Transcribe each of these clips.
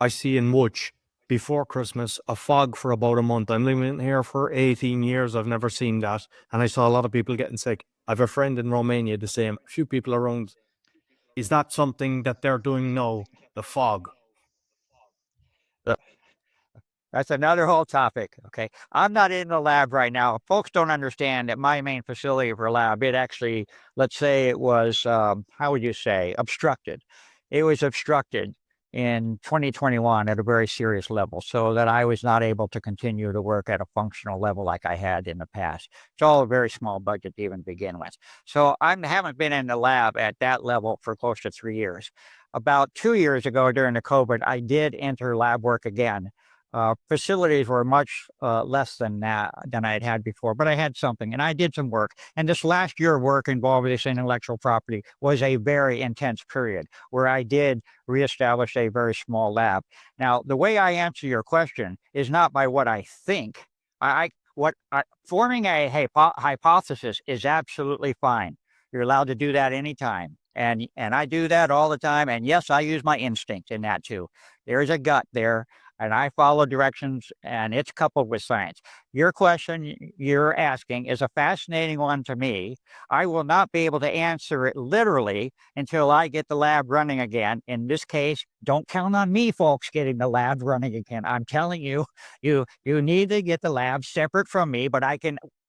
I see in Woolwich before Christmas a fog for about a month. I'm living here for 18 years. I've never seen that. And I saw a lot of people getting sick. I have a friend in Romania, the same, a few people around. Is that something that they're doing now, the fog? That's another whole topic. Okay. I'm not in the lab right now. Folks don't understand that my main facility for lab, it actually, let's say it was, how would you say, obstructed. It was obstructed in 2021 at a very serious level, so that I was not able to continue to work at a functional level like I had in the past. It's all a very small budget to even begin with. So I haven't been in the lab at that level for close to 3 years. About 2 years ago during the COVID, I did enter lab work again. Facilities were much less than I had before, but I had something and I did some work. And this last year of work involved with this intellectual property was a very intense period where I did reestablish a very small lab. Now, the way I answer your question is not by what I think. Forming a hypothesis is absolutely fine. You're allowed to do that anytime. And I do that all the time. And yes, I use my instinct in that too. There's a gut there. And I follow directions, and it's coupled with science. Your question you're asking is a fascinating one to me. I will not be able to answer it literally until I get the lab running again. In this case, don't count on me, folks, getting the lab running again. I'm telling you, you need to get the lab separate from me, but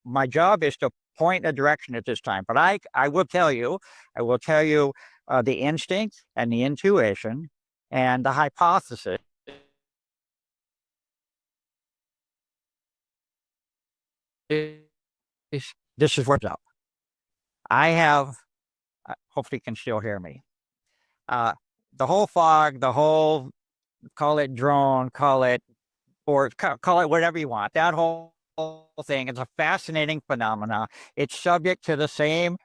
my job is to point a direction at this time. But I will tell you the instinct and the intuition and the hypothesis. This is what's up. I have, hopefully you can still hear me. The whole fog, call it drone, call it whatever you want. That whole thing is a fascinating phenomena. It's subject to the same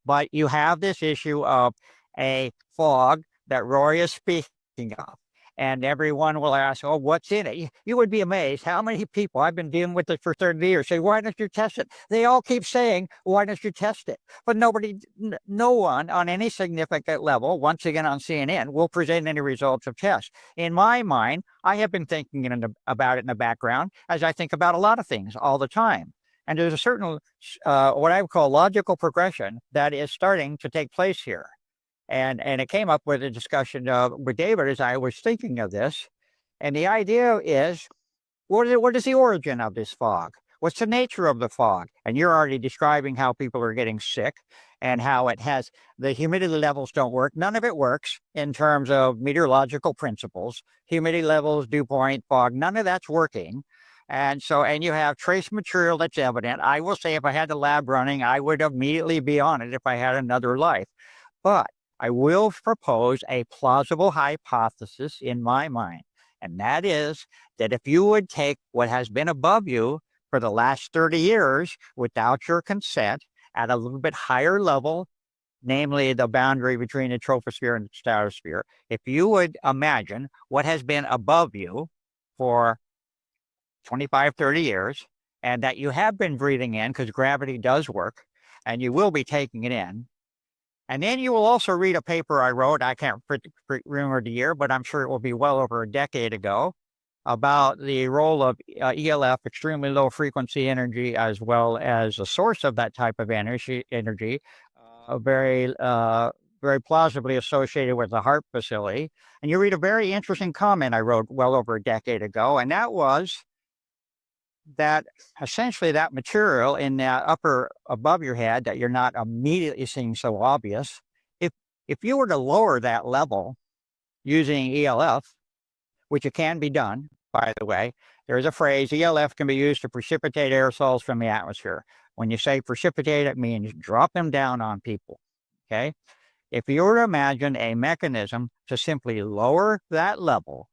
but you have this issue of a fog that Rory is speaking of. And everyone will ask, oh, what's in it? You would be amazed how many people, I've been dealing with it for 30 years, say, why don't you test it? They all keep saying, why don't you test it? But no one on any significant level, once again on CNN, will present any results of tests. In my mind, I have been thinking about it in the background, as I think about a lot of things all the time. And there's a certain, what I would call logical progression that is starting to take place here. And it came up with a discussion with David as I was thinking of this. And the idea is, what is the origin of this fog? What's the nature of the fog? And you're already describing how people are getting sick and how the humidity levels don't work. None of it works in terms of meteorological principles. Humidity levels, dew point, fog, none of that's working. And you have trace material that's evident. I will say if I had the lab running, I would immediately be on it if I had another life. But I will propose a plausible hypothesis in my mind. And that is that if you would take what has been above you for the last 30 years without your consent at a little bit higher level, namely the boundary between the troposphere and the stratosphere, if you would imagine what has been above you for 25, 30 years, and that you have been breathing in because gravity does work, and you will be taking it in. And then you will also read a paper I wrote, I can't remember the year, but I'm sure it will be well over a decade ago, about the role of ELF, extremely low frequency energy, as well as a source of that type of energy, very plausibly associated with the heart facility. And you read a very interesting comment I wrote well over a decade ago, and that was that essentially that material in that upper above your head that you're not immediately seeing so obvious, if you were to lower that level using ELF, which it can be done, by the way, there's a phrase, ELF can be used to precipitate aerosols from the atmosphere. When you say precipitate, it means drop them down on people, okay? If you were to imagine a mechanism to simply lower that level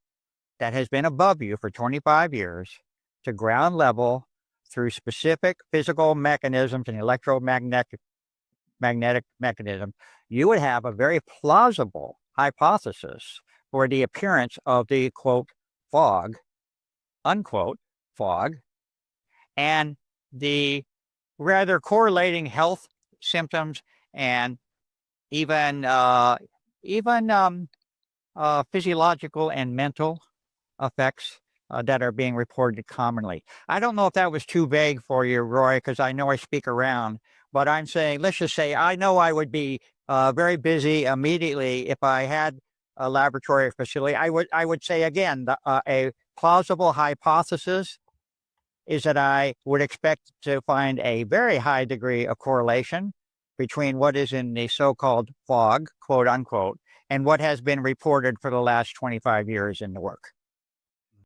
that has been above you for 25 years to ground level through specific physical mechanisms and electromagnetic mechanism, you would have a very plausible hypothesis for the appearance of the quote fog, unquote fog, and the rather correlating health symptoms and even even physiological and mental effects that are being reported commonly. I don't know if that was too vague for you, Roy, because I know I speak around, but I'm saying, let's just say, I know I would be very busy immediately if I had a laboratory facility. I would say again, a plausible hypothesis is that I would expect to find a very high degree of correlation between what is in the so-called fog, quote unquote, and what has been reported for the last 25 years in the work.